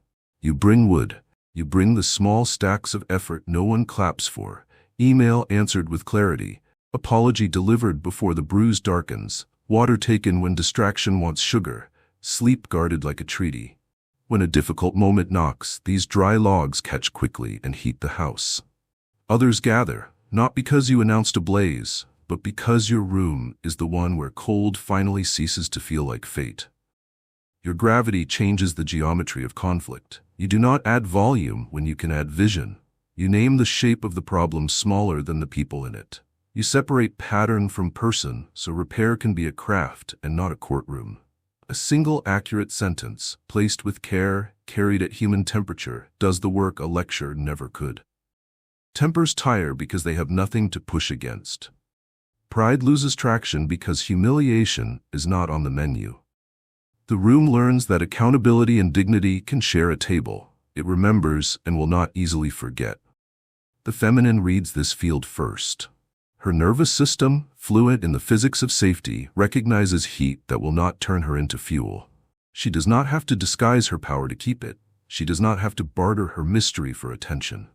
You bring wood. You bring the small stacks of effort no one claps for. Email answered with clarity. Apology delivered before the bruise darkens. Water taken when distraction wants sugar. Sleep guarded like a treaty. When a difficult moment knocks, these dry logs catch quickly and heat the house. Others gather. Not because you announced a blaze, but because your room is the one where cold finally ceases to feel like fate. Your gravity changes the geometry of conflict. You do not add volume when you can add vision. You name the shape of the problem smaller than the people in it. You separate pattern from person so repair can be a craft and not a courtroom. A single accurate sentence, placed with care, carried at human temperature, does the work a lecture never could. Tempers tire because they have nothing to push against. Pride loses traction because humiliation is not on the menu. The room learns that accountability and dignity can share a table. It remembers and will not easily forget. The feminine reads this field first. Her nervous system, fluent in the physics of safety, recognizes heat that will not turn her into fuel. She does not have to disguise her power to keep it. She does not have to barter her mystery for attention.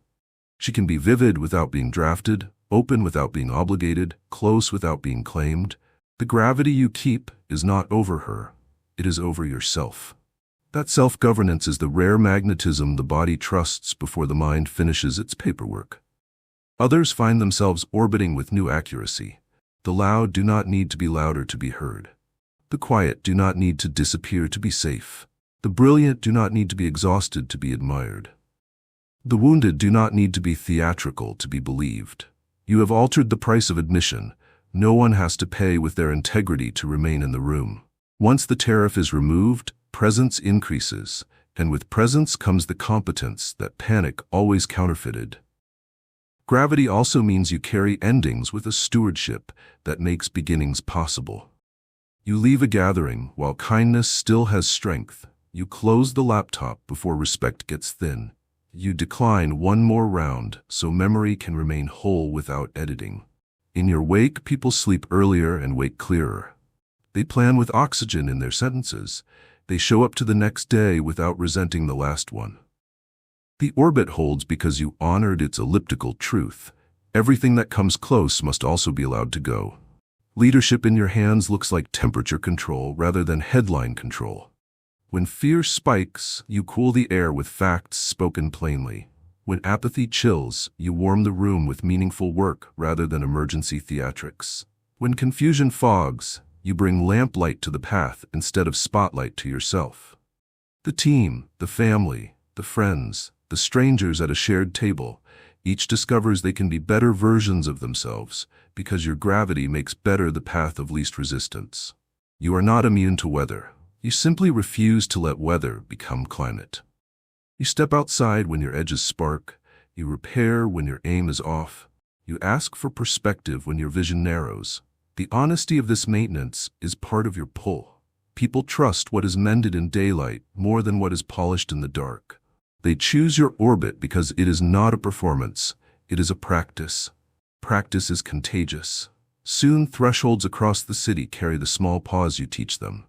She can be vivid without being drafted, open without being obligated, close without being claimed. The gravity you keep is not over her. It is over yourself. That self-governance is the rare magnetism the body trusts before the mind finishes its paperwork. Others find themselves orbiting with new accuracy. The loud do not need to be louder to be heard. The quiet do not need to disappear to be safe. The brilliant do not need to be exhausted to be admired. The wounded do not need to be theatrical to be believed. You have altered the price of admission. No one has to pay with their integrity to remain in the room. Once the tariff is removed, presence increases, and with presence comes the competence that panic always counterfeited. Gravity also means you carry endings with a stewardship that makes beginnings possible. You leave a gathering while kindness still has strength. You close the laptop before respect gets thin. You decline one more round so memory can remain whole without editing. In your wake, people sleep earlier and wake clearer. They plan with oxygen in their sentences. They show up to the next day without resenting the last one. The orbit holds because you honored its elliptical truth. Everything that comes close must also be allowed to go. Leadership in your hands looks like temperature control rather than headline control. When fear spikes, you cool the air with facts spoken plainly. When apathy chills, you warm the room with meaningful work rather than emergency theatrics. When confusion fogs, you bring lamplight to the path instead of spotlight to yourself. The team, the family, the friends, the strangers at a shared table, each discovers they can be better versions of themselves because your gravity makes better the path of least resistance. You are not immune to weather. You simply refuse to let weather become climate. You step outside when your edges spark. You repair when your aim is off. You ask for perspective when your vision narrows. The honesty of this maintenance is part of your pull. People trust what is mended in daylight more than what is polished in the dark. They choose your orbit because it is not a performance, it is a practice. Practice is contagious. Soon thresholds across the city carry the small pause you teach them.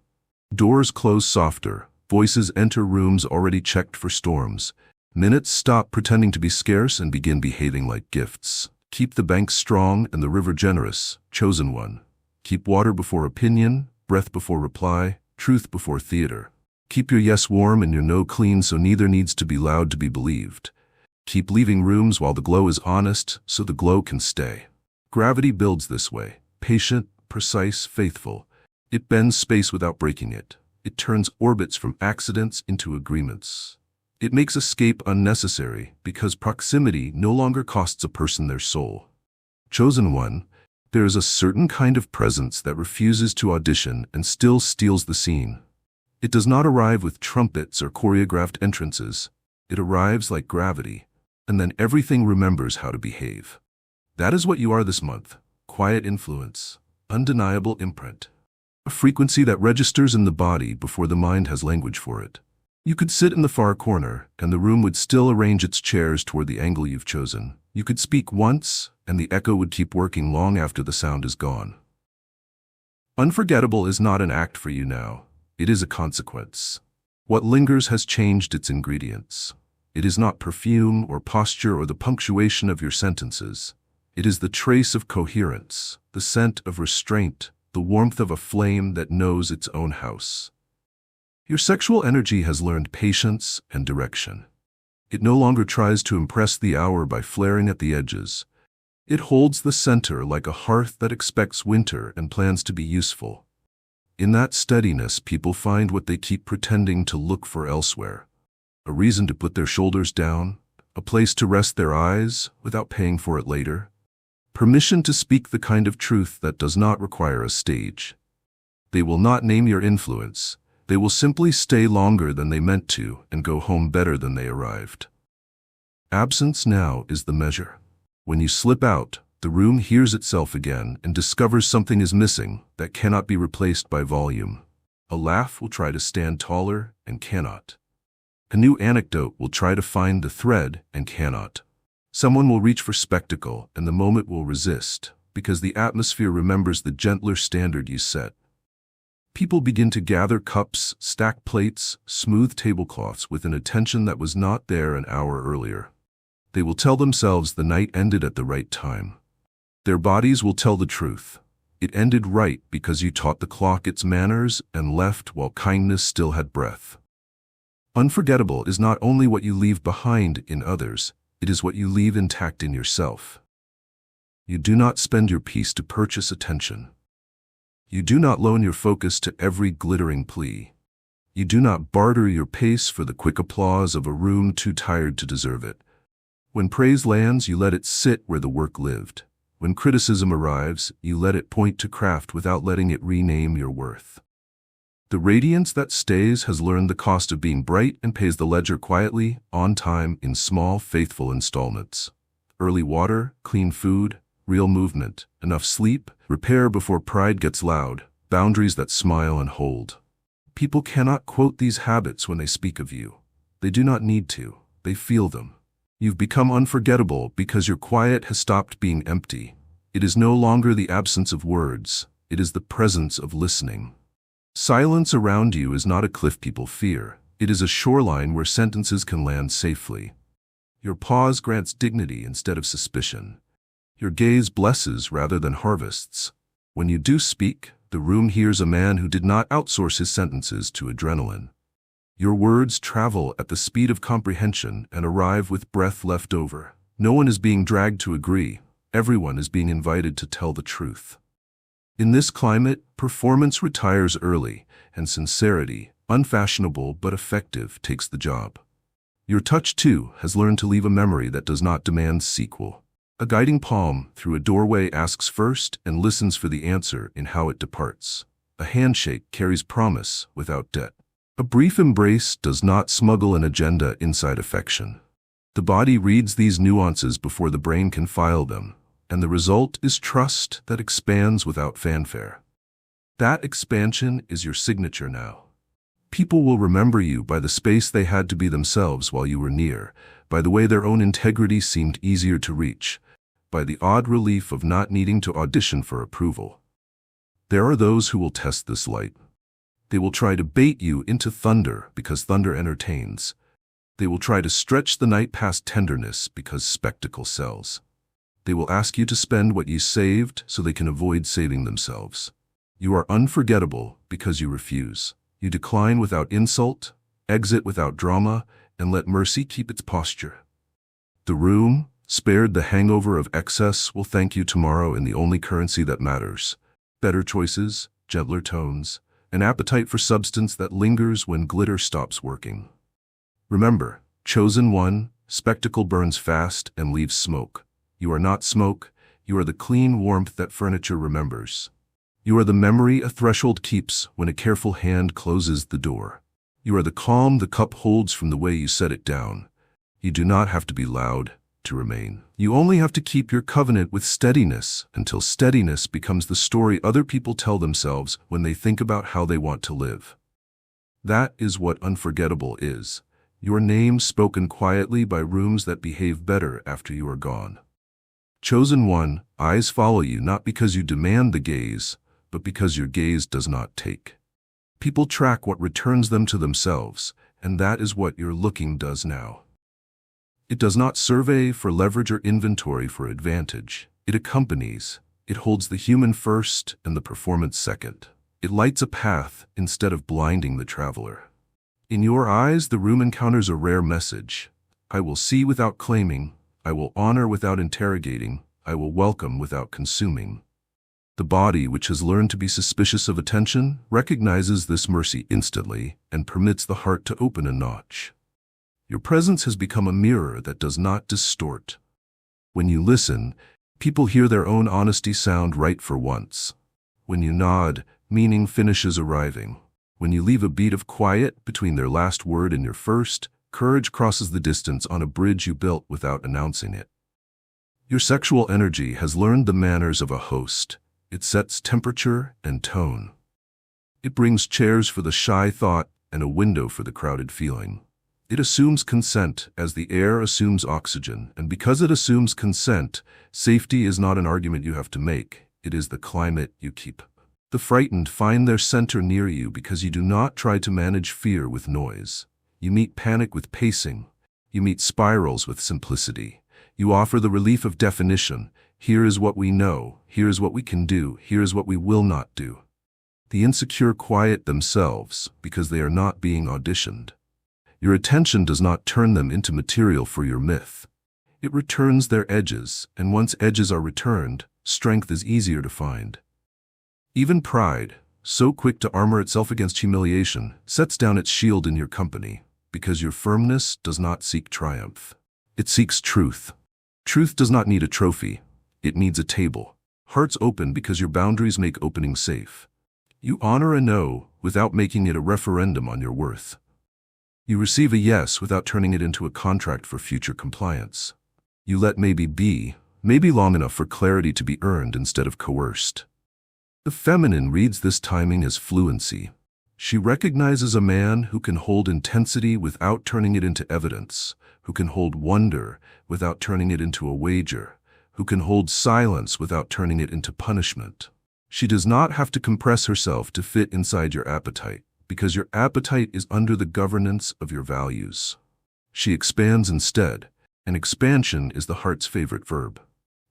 Doors close softer, voices enter rooms already checked for storms. Minutes stop pretending to be scarce and begin behaving like gifts. Keep the bank strong and the river generous, chosen one. Keep water before opinion, breath before reply, truth before theater. Keep your yes warm and your no clean so neither needs to be loud to be believed. Keep leaving rooms while the glow is honest so the glow can stay. Gravity builds this way, patient, precise, faithful. It bends space without breaking it. It turns orbits from accidents into agreements. It makes escape unnecessary because proximity no longer costs a person their soul. Chosen one, there is a certain kind of presence that refuses to audition and still steals the scene. It does not arrive with trumpets or choreographed entrances. It arrives like gravity, and then everything remembers how to behave. That is what you are this month. Quiet influence, undeniable imprint. A frequency that registers in the body before the mind has language for it. You could sit in the far corner, and the room would still arrange its chairs toward the angle you've chosen. You could speak once, and the echo would keep working long after the sound is gone. Unforgettable is not an act for you now. It is a consequence. What lingers has changed its ingredients. It is not perfume or posture or the punctuation of your sentences. It is the trace of coherence, the scent of restraint, the warmth of a flame that knows its own house. Your sexual energy has learned patience and direction. It no longer tries to impress the hour by flaring at the edges. It holds the center like a hearth that expects winter and plans to be useful. In that steadiness, people find what they keep pretending to look for elsewhere. A reason to put their shoulders down, a place to rest their eyes without paying for it later. Permission to speak the kind of truth that does not require a stage. They will not name your influence. They will simply stay longer than they meant to and go home better than they arrived. Absence now is the measure. When you slip out, the room hears itself again and discovers something is missing that cannot be replaced by volume. A laugh will try to stand taller and cannot. A new anecdote will try to find the thread and cannot. Someone will reach for spectacle and the moment will resist because the atmosphere remembers the gentler standard you set. People begin to gather cups, stack plates, smooth tablecloths with an attention that was not there an hour earlier. They will tell themselves the night ended at the right time. Their bodies will tell the truth. It ended right because you taught the clock its manners and left while kindness still had breath. Unforgettable is not only what you leave behind in others, it is what you leave intact in yourself. You do not spend your peace to purchase attention. You do not loan your focus to every glittering plea. You do not barter your pace for the quick applause of a room too tired to deserve it. When praise lands, you let it sit where the work lived. When criticism arrives, you let it point to craft without letting it rename your worth. The radiance that stays has learned the cost of being bright and pays the ledger quietly, on time, in small, faithful installments. Early water, clean food, real movement, enough sleep, repair before pride gets loud, boundaries that smile and hold. People cannot quote these habits when they speak of you. They do not need to. They feel them. You've become unforgettable because your quiet has stopped being empty. It is no longer the absence of words. It is the presence of listening. Silence around you is not a cliff people fear. It is a shoreline where sentences can land safely. Your pause grants dignity instead of suspicion. Your gaze blesses rather than harvests. When you do speak, the room hears a man who did not outsource his sentences to adrenaline. Your words travel at the speed of comprehension and arrive with breath left over. No one is being dragged to agree. Everyone is being invited to tell the truth. In this climate, performance retires early, and sincerity, unfashionable but effective, takes the job. Your touch, too, has learned to leave a memory that does not demand sequel. A guiding palm through a doorway asks first and listens for the answer in how it departs. A handshake carries promise without debt. A brief embrace does not smuggle an agenda inside affection. The body reads these nuances before the brain can file them, and the result is trust that expands without fanfare. That expansion is your signature now. People will remember you by the space they had to be themselves while you were near, by the way their own integrity seemed easier to reach, by the odd relief of not needing to audition for approval. There are those who will test this light. They will try to bait you into thunder because thunder entertains. They will try to stretch the night past tenderness because spectacle sells. They will ask you to spend what you saved so they can avoid saving themselves. You are unforgettable because you refuse. You decline without insult, exit without drama, and let mercy keep its posture. The room, spared the hangover of excess, will thank you tomorrow in the only currency that matters: better choices, gentler tones, an appetite for substance that lingers when glitter stops working. Remember, chosen one, spectacle burns fast and leaves smoke. You are not smoke, you are the clean warmth that furniture remembers. You are the memory a threshold keeps when a careful hand closes the door. You are the calm the cup holds from the way you set it down. You do not have to be loud to remain. You only have to keep your covenant with steadiness until steadiness becomes the story other people tell themselves when they think about how they want to live. That is what unforgettable is. Your name spoken quietly by rooms that behave better after you are gone. Chosen one, eyes follow you not because you demand the gaze, but because your gaze does not take. People track what returns them to themselves, and that is what your looking does now. It does not survey for leverage or inventory for advantage. It accompanies. It holds the human first and the performance second. It lights a path instead of blinding the traveler. In your eyes, the room encounters a rare message. I will see without claiming. I will honor without interrogating. I will welcome without consuming. The body, which has learned to be suspicious of attention, recognizes this mercy instantly and permits the heart to open a notch. Your presence has become a mirror that does not distort. When you listen, people hear their own honesty sound right for once. When you nod, meaning finishes arriving. When you leave a beat of quiet between their last word and your first, courage crosses the distance on a bridge you built without announcing it. Your sexual energy has learned the manners of a host. It sets temperature and tone. It brings chairs for the shy thought and a window for the crowded feeling. It assumes consent as the air assumes oxygen, and because it assumes consent, safety is not an argument you have to make. It is the climate you keep. The frightened find their center near you because you do not try to manage fear with noise. You meet panic with pacing. You meet spirals with simplicity. You offer the relief of definition. Here is what we know. Here is what we can do. Here is what we will not do. The insecure quiet themselves because they are not being auditioned. Your attention does not turn them into material for your myth. It returns their edges, and once edges are returned, strength is easier to find. Even pride, so quick to armor itself against humiliation, sets down its shield in your company, because your firmness does not seek triumph. It seeks truth. Truth does not need a trophy. It needs a table. Hearts open because your boundaries make opening safe. You honor a no without making it a referendum on your worth. You receive a yes without turning it into a contract for future compliance. You let maybe be, maybe long enough for clarity to be earned instead of coerced. The feminine reads this timing as fluency. She recognizes a man who can hold intensity without turning it into evidence, who can hold wonder without turning it into a wager, who can hold silence without turning it into punishment. She does not have to compress herself to fit inside your appetite, because your appetite is under the governance of your values. She expands instead, and expansion is the heart's favorite verb.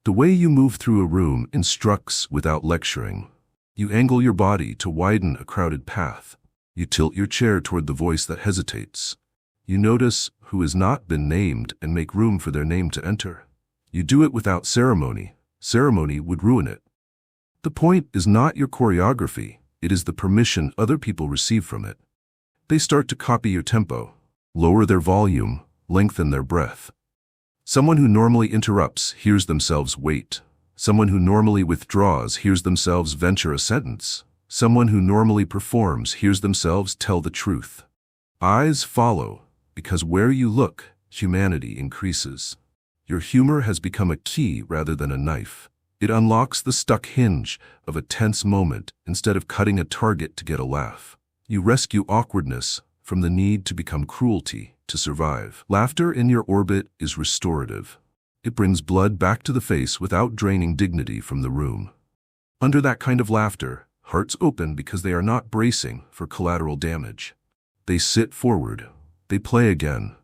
The way you move through a room instructs without lecturing. You angle your body to widen a crowded path. You tilt your chair toward the voice that hesitates. You notice who has not been named and make room for their name to enter. You do it without ceremony. Ceremony would ruin it. The point is not your choreography. It is the permission other people receive from it. They start to copy your tempo, lower their volume, lengthen their breath. Someone who normally interrupts hears themselves wait. Someone who normally withdraws hears themselves venture a sentence. Someone who normally performs hears themselves tell the truth. Eyes follow, because where you look, humanity increases. Your humor has become a key rather than a knife. It unlocks the stuck hinge of a tense moment instead of cutting a target to get a laugh. You rescue awkwardness from the need to become cruelty to survive. Laughter in your orbit is restorative. It brings blood back to the face without draining dignity from the room. Under that kind of laughter, hearts open because they are not bracing for collateral damage. They sit forward. They play again.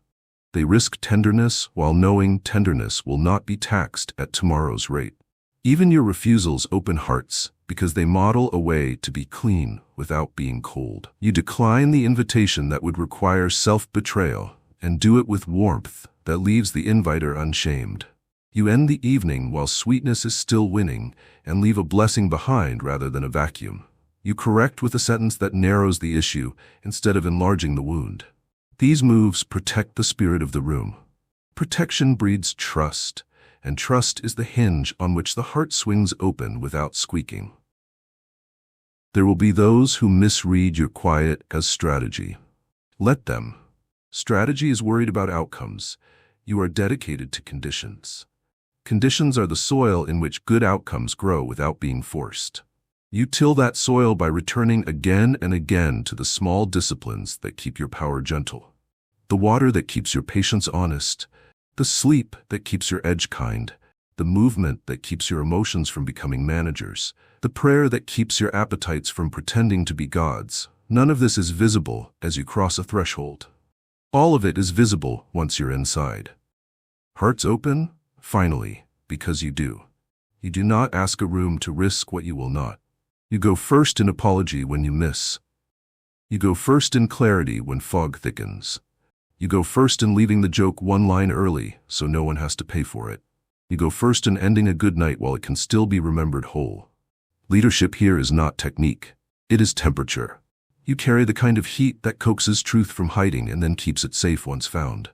They risk tenderness while knowing tenderness will not be taxed at tomorrow's rate. Even your refusals open hearts because they model a way to be clean without being cold. You decline the invitation that would require self-betrayal and do it with warmth that leaves the inviter unshamed. You end the evening while sweetness is still winning and leave a blessing behind rather than a vacuum. You correct with a sentence that narrows the issue instead of enlarging the wound. These moves protect the spirit of the room. Protection breeds trust, and trust is the hinge on which the heart swings open without squeaking. There will be those who misread your quiet as strategy. Let them. Strategy is worried about outcomes. You are dedicated to conditions. Conditions are the soil in which good outcomes grow without being forced. You till that soil by returning again and again to the small disciplines that keep your power gentle. The water that keeps your patience honest, the sleep that keeps your edge kind, the movement that keeps your emotions from becoming managers, the prayer that keeps your appetites from pretending to be gods. None of this is visible as you cross a threshold. All of it is visible once you're inside. Hearts open? Finally, because you do. You do not ask a room to risk what you will not. You go first in apology when you miss. You go first in clarity when fog thickens. You go first in leaving the joke one line early so no one has to pay for it. You go first in ending a good night while it can still be remembered whole. Leadership here is not technique. It is temperature. You carry the kind of heat that coaxes truth from hiding and then keeps it safe once found.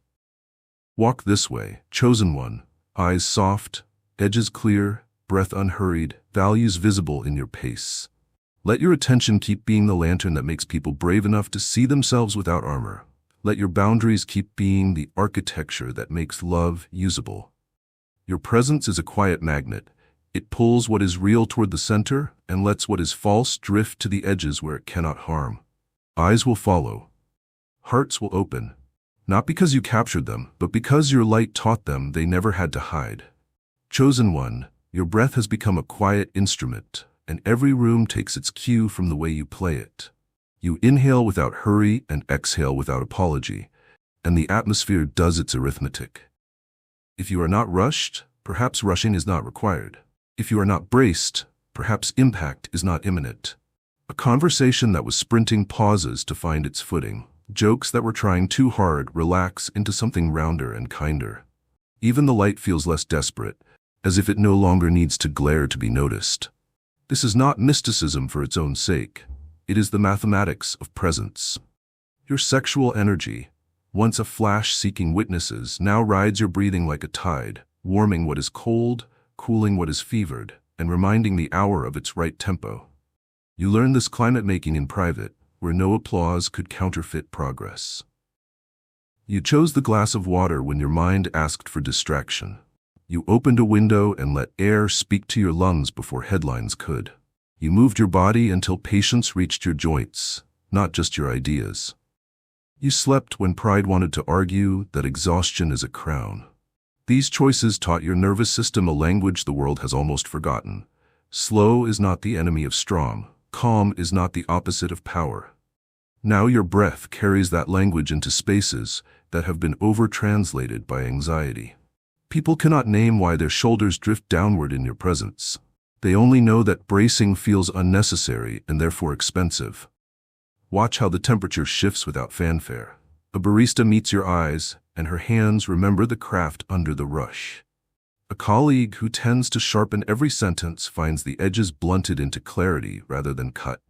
Walk this way, chosen one, eyes soft, edges clear, breath unhurried, values visible in your pace. Let your attention keep being the lantern that makes people brave enough to see themselves without armor. Let your boundaries keep being the architecture that makes love usable. Your presence is a quiet magnet. It pulls what is real toward the center and lets what is false drift to the edges where it cannot harm. Eyes will follow. Hearts will open. Not because you captured them, but because your light taught them they never had to hide. Chosen one, your breath has become a quiet instrument, and every room takes its cue from the way you play it. You inhale without hurry and exhale without apology, and the atmosphere does its arithmetic. If you are not rushed, perhaps rushing is not required. If you are not braced, perhaps impact is not imminent. A conversation that was sprinting pauses to find its footing. Jokes that were trying too hard relax into something rounder and kinder. Even the light feels less desperate, as if it no longer needs to glare to be noticed. This is not mysticism for its own sake. It is the mathematics of presence. Your sexual energy, Once a flash seeking witnesses, now rides your breathing like a tide, warming what is cold, cooling what is fevered, and reminding the hour of its right tempo. You learn this climate making in private, where no applause could counterfeit progress. You chose the glass of water when your mind asked for distraction. You opened a window and let air speak to your lungs before headlines could. You moved your body until patience reached your joints, not just your ideas. You slept when pride wanted to argue that exhaustion is a crown. These choices taught your nervous system a language the world has almost forgotten. Slow is not the enemy of strong. Calm is not the opposite of power. Now your breath carries that language into spaces that have been over-translated by anxiety. People cannot name why their shoulders drift downward in your presence. They only know that bracing feels unnecessary and therefore expensive. Watch how the temperature shifts without fanfare. A barista meets your eyes, and her hands remember the craft under the rush. A colleague who tends to sharpen every sentence finds the edges blunted into clarity rather than cut.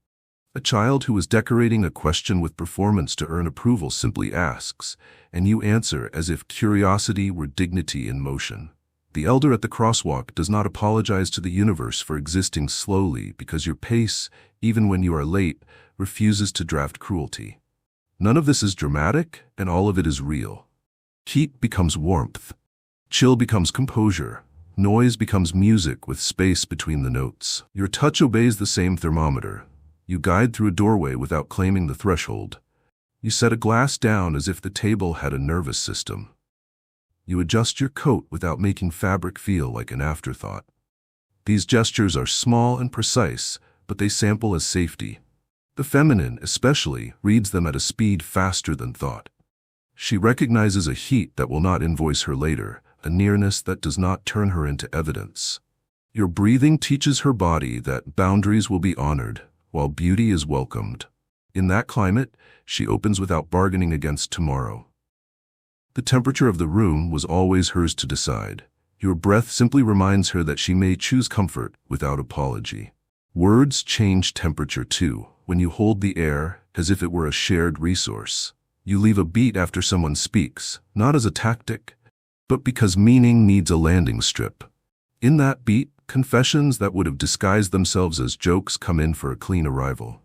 A child who is decorating a question with performance to earn approval simply asks, and you answer as if curiosity were dignity in motion. The elder at the crosswalk does not apologize to the universe for existing slowly because your pace, even when you are late, refuses to draft cruelty. None of this is dramatic, and all of it is real. Heat becomes warmth. Chill becomes composure. Noise becomes music with space between the notes. Your touch obeys the same thermometer. You guide through a doorway without claiming the threshold. You set a glass down as if the table had a nervous system. You adjust your coat without making fabric feel like an afterthought. These gestures are small and precise, but they sample as safety. The feminine, especially, reads them at a speed faster than thought. She recognizes a heat that will not invoice her later, a nearness that does not turn her into evidence. Your breathing teaches her body that boundaries will be honored, while beauty is welcomed. In that climate, she opens without bargaining against tomorrow. The temperature of the room was always hers to decide. Your breath simply reminds her that she may choose comfort without apology. Words change temperature too, when you hold the air as if it were a shared resource. You leave a beat after someone speaks, not as a tactic, but because meaning needs a landing strip. In that beat, confessions that would have disguised themselves as jokes come in for a clean arrival.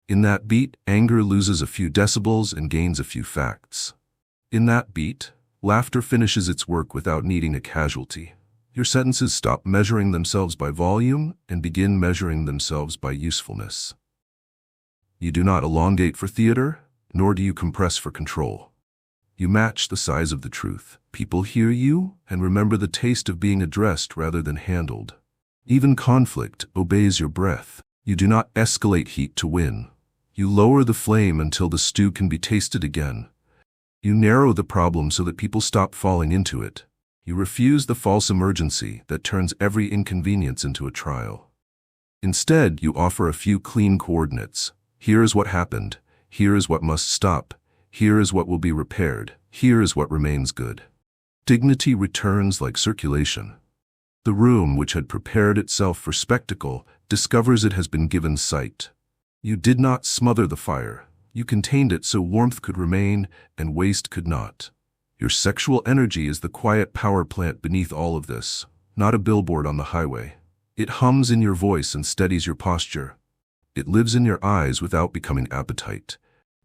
In that beat, anger loses a few decibels and gains a few facts. In that beat, laughter finishes its work without needing a casualty. Your sentences stop measuring themselves by volume and begin measuring themselves by usefulness. You do not elongate for theater, nor do you compress for control. You match the size of the truth. People hear you and remember the taste of being addressed rather than handled. Even conflict obeys your breath. You do not escalate heat to win. You lower the flame until the stew can be tasted again. You narrow the problem so that people stop falling into it. You refuse the false emergency that turns every inconvenience into a trial. Instead, you offer a few clean coordinates. Here is what happened. Here is what must stop. Here is what will be repaired. Here is what remains good. Dignity returns like circulation. The room, which had prepared itself for spectacle, discovers it has been given sight. You did not smother the fire. You contained it so warmth could remain and waste could not. Your sexual energy is the quiet power plant beneath all of this, not a billboard on the highway. It hums in your voice and steadies your posture. It lives in your eyes without becoming appetite,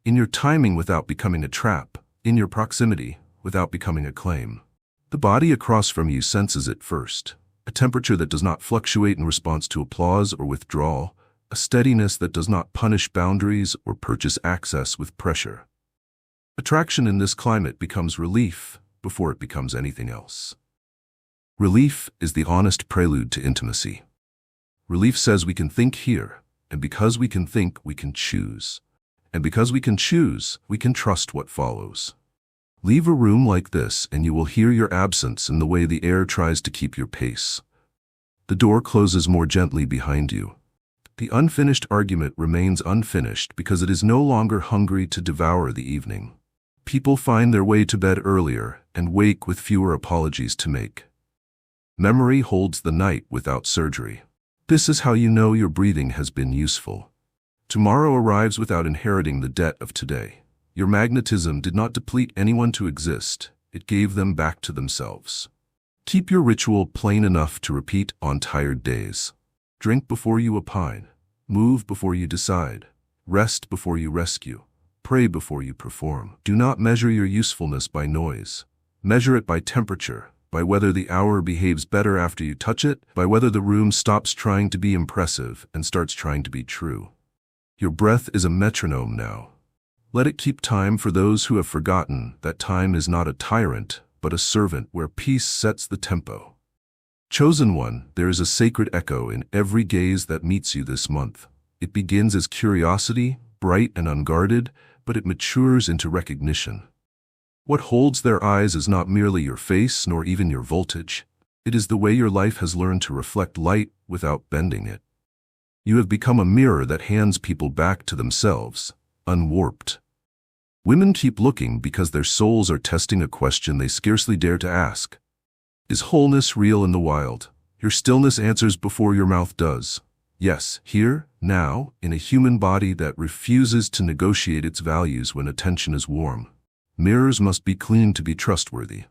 in your timing without becoming a trap, in your proximity without becoming a claim. The body across from you senses it first, a temperature that does not fluctuate in response to applause or withdrawal, a steadiness that does not punish boundaries or purchase access with pressure. Attraction in this climate becomes relief before it becomes anything else. Relief is the honest prelude to intimacy. Relief says we can think here, and because we can think, we can choose. And because we can choose, we can trust what follows. Leave a room like this and you will hear your absence in the way the air tries to keep your pace. The door closes more gently behind you. The unfinished argument remains unfinished because it is no longer hungry to devour the evening. People find their way to bed earlier and wake with fewer apologies to make. Memory holds the night without surgery. This is how you know your breathing has been useful. Tomorrow arrives without inheriting the debt of today. Your magnetism did not deplete anyone to exist. It gave them back to themselves. Keep your ritual plain enough to repeat on tired days. Drink before you opine. Move before you decide. Rest before you rescue. Pray before you perform. Do not measure your usefulness by noise. Measure it by temperature, by whether the hour behaves better after you touch it, by whether the room stops trying to be impressive and starts trying to be true. Your breath is a metronome now. Let it keep time for those who have forgotten that time is not a tyrant, but a servant where peace sets the tempo. Chosen one, there is a sacred echo in every gaze that meets you this month. It begins as curiosity, bright and unguarded, but it matures into recognition. What holds their eyes is not merely your face nor even your voltage. It is the way your life has learned to reflect light without bending it. You have become a mirror that hands people back to themselves, unwarped. Women keep looking because their souls are testing a question they scarcely dare to ask. Is wholeness real in the wild? Your stillness answers before your mouth does. Yes, here, now, in a human body that refuses to negotiate its values when attention is warm. Mirrors must be clean to be trustworthy.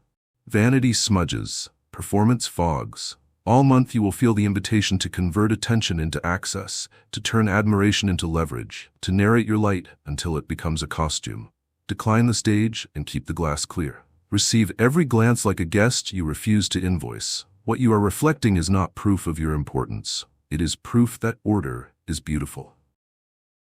Vanity smudges, performance fogs. All month you will feel the invitation to convert attention into access, to turn admiration into leverage, to narrate your light until it becomes a costume. Decline the stage and keep the glass clear. Receive every glance like a guest you refuse to invoice. What you are reflecting is not proof of your importance. It is proof that order is beautiful.